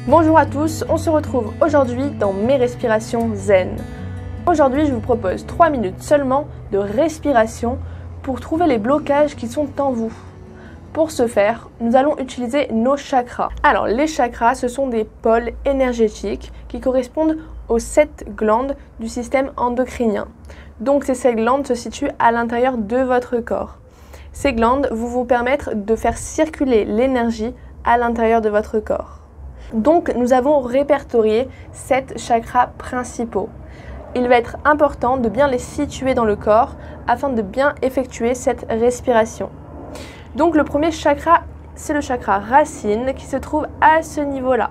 Bonjour à tous, on se retrouve aujourd'hui dans mes respirations zen. Aujourd'hui, je vous propose 3 minutes seulement de respiration pour trouver les blocages qui sont en vous. Pour ce faire, nous allons utiliser nos chakras. Alors, les chakras, ce sont des pôles énergétiques qui correspondent aux 7 glandes du système endocrinien. Donc, ces 7 glandes se situent à l'intérieur de votre corps. Ces glandes vont vous permettre de faire circuler l'énergie à l'intérieur de votre corps. Donc, nous avons répertorié 7 chakras principaux. Il va être important de bien les situer dans le corps afin de bien effectuer cette respiration. Donc, le premier chakra, c'est le chakra racine qui se trouve à ce niveau-là.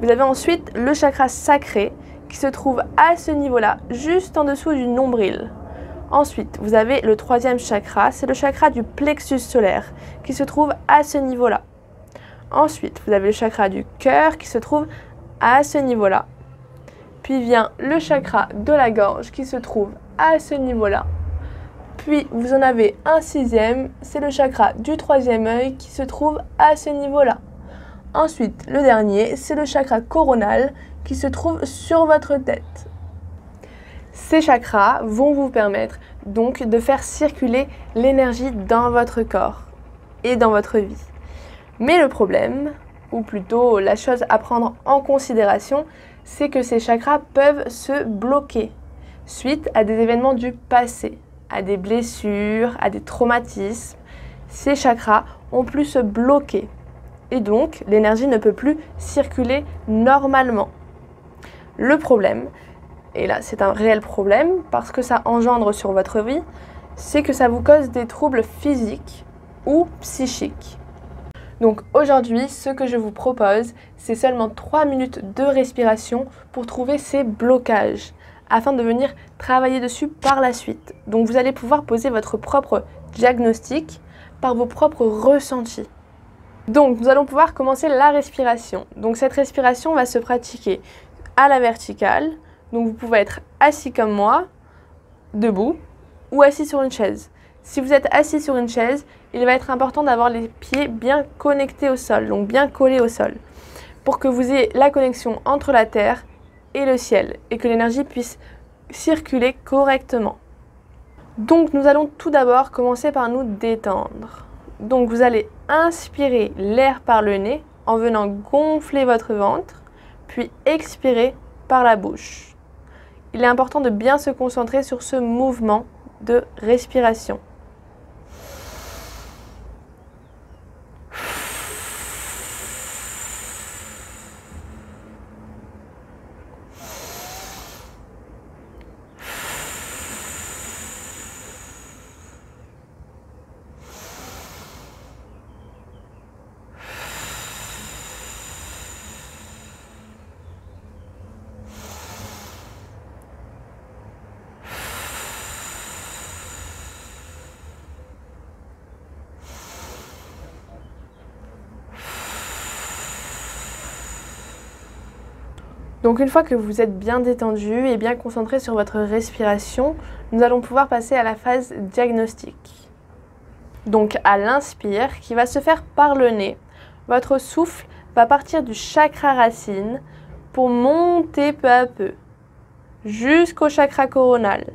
Vous avez ensuite le chakra sacré qui se trouve à ce niveau-là, juste en dessous du nombril. Ensuite, vous avez le troisième chakra, c'est le chakra du plexus solaire qui se trouve à ce niveau-là. Ensuite, vous avez le chakra du cœur qui se trouve à ce niveau-là. Puis vient le chakra de la gorge qui se trouve à ce niveau-là. Puis vous en avez un sixième, c'est le chakra du troisième œil qui se trouve à ce niveau-là. Ensuite, le dernier, c'est le chakra coronal qui se trouve sur votre tête. Ces chakras vont vous permettre donc de faire circuler l'énergie dans votre corps et dans votre vie. Mais le problème, ou plutôt la chose à prendre en considération, c'est que ces chakras peuvent se bloquer suite à des événements du passé, à des blessures, à des traumatismes. Ces chakras ont pu se bloquer et donc l'énergie ne peut plus circuler normalement. Le problème, et là c'est un réel problème parce que ça engendre sur votre vie, c'est que ça vous cause des troubles physiques ou psychiques. Donc aujourd'hui, ce que je vous propose, c'est seulement 3 minutes de respiration pour trouver ces blocages, afin de venir travailler dessus par la suite. Donc vous allez pouvoir poser votre propre diagnostic par vos propres ressentis. Donc nous allons pouvoir commencer la respiration. Donc cette respiration va se pratiquer à la verticale. Donc vous pouvez être assis comme moi, debout, ou assis sur une chaise. Si vous êtes assis sur une chaise, il va être important d'avoir les pieds bien connectés au sol, donc bien collés au sol, pour que vous ayez la connexion entre la terre et le ciel, et que l'énergie puisse circuler correctement. Donc nous allons tout d'abord commencer par nous détendre. Donc vous allez inspirer l'air par le nez en venant gonfler votre ventre, puis expirer par la bouche. Il est important de bien se concentrer sur ce mouvement de respiration. Donc une fois que vous êtes bien détendu et bien concentré sur votre respiration, nous allons pouvoir passer à la phase diagnostique. Donc à l'inspire, qui va se faire par le nez, votre souffle va partir du chakra racine pour monter peu à peu jusqu'au chakra coronal.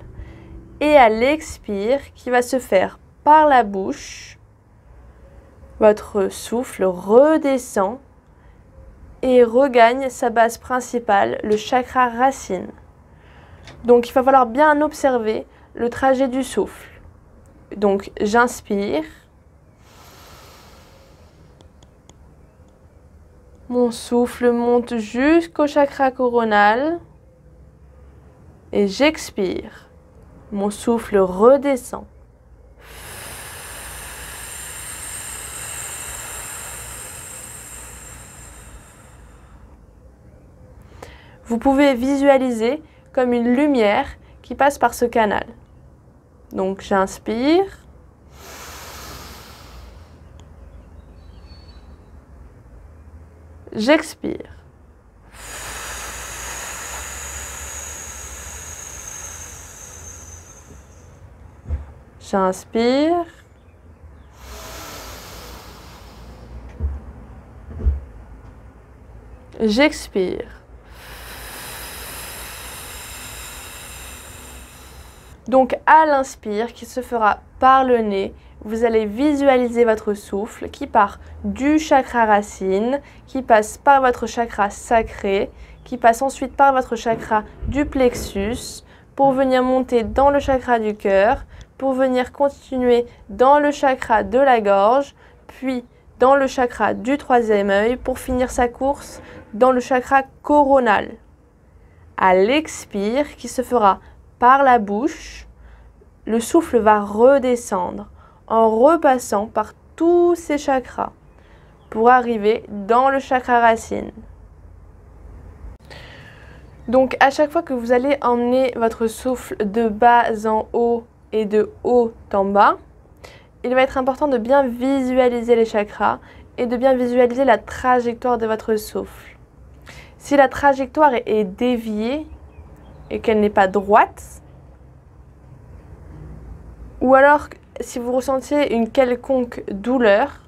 Et à l'expire, qui va se faire par la bouche, votre souffle redescend et regagne sa base principale, le chakra racine. Donc il va falloir bien observer le trajet du souffle. Donc j'inspire. Mon souffle monte jusqu'au chakra coronal. Et j'expire. Mon souffle redescend. Vous pouvez visualiser comme une lumière qui passe par ce canal. Donc j'inspire. J'expire. J'inspire. J'expire. Donc à l'inspire, qui se fera par le nez, vous allez visualiser votre souffle qui part du chakra racine, qui passe par votre chakra sacré, qui passe ensuite par votre chakra du plexus, pour venir monter dans le chakra du cœur, pour venir continuer dans le chakra de la gorge, puis dans le chakra du troisième œil, pour finir sa course dans le chakra coronal. À l'expire, qui se fera par la bouche, le souffle va redescendre en repassant par tous ces chakras pour arriver dans le chakra racine. Donc à chaque fois que vous allez emmener votre souffle de bas en haut et de haut en bas, il va être important de bien visualiser les chakras et de bien visualiser la trajectoire de votre souffle. Si la trajectoire est déviée et qu'elle n'est pas droite, ou alors si vous ressentiez une quelconque douleur,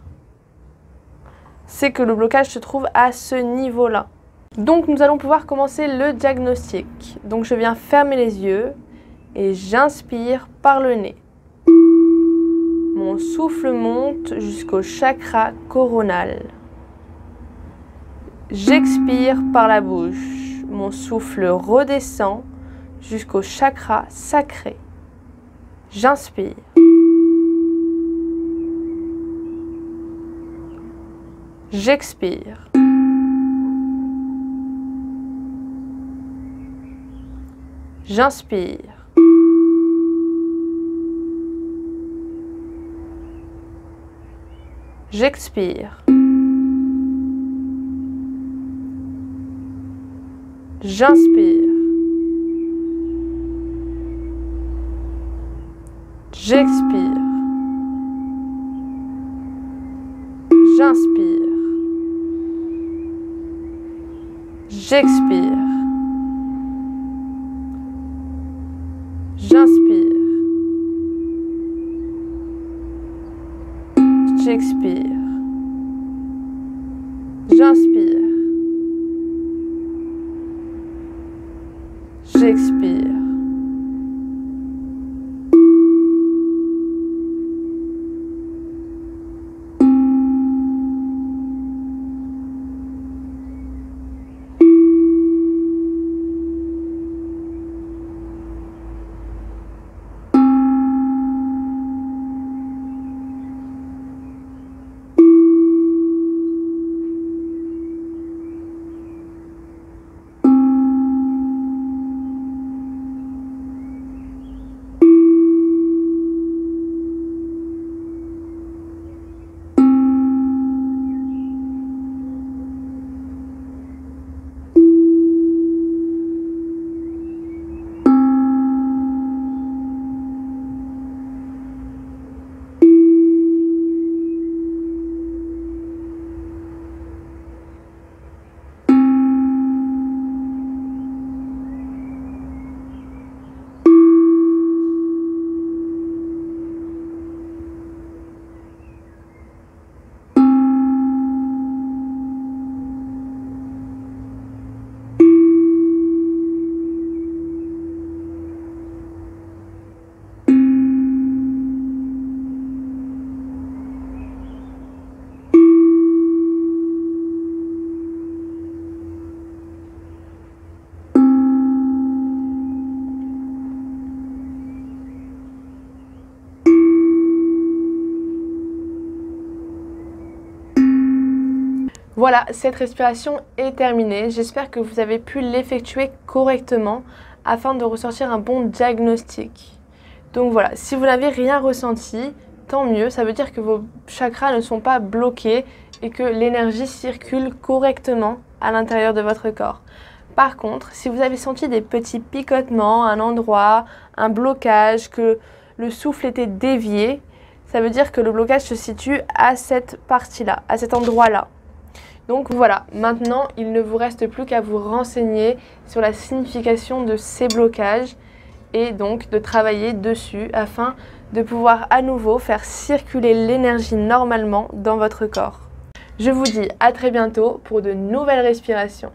c'est que le blocage se trouve à ce niveau-là. Donc nous allons pouvoir commencer le diagnostic. Donc je viens fermer les yeux et j'inspire par le nez. Mon souffle monte jusqu'au chakra coronal. J'expire par la bouche. Mon souffle redescend jusqu'au chakra sacré. J'inspire. J'expire. J'inspire. J'expire. J'inspire. J'expire. J'inspire. J'expire. J'inspire. J'expire. J'inspire. J'expire. Voilà, cette respiration est terminée. J'espère que vous avez pu l'effectuer correctement afin de ressortir un bon diagnostic. Donc voilà, si vous n'avez rien ressenti, tant mieux. Ça veut dire que vos chakras ne sont pas bloqués et que l'énergie circule correctement à l'intérieur de votre corps. Par contre, si vous avez senti des petits picotements à un endroit, un blocage, que le souffle était dévié, ça veut dire que le blocage se situe à cette partie-là, à cet endroit-là. Donc voilà, maintenant il ne vous reste plus qu'à vous renseigner sur la signification de ces blocages et donc de travailler dessus afin de pouvoir à nouveau faire circuler l'énergie normalement dans votre corps. Je vous dis à très bientôt pour de nouvelles respirations.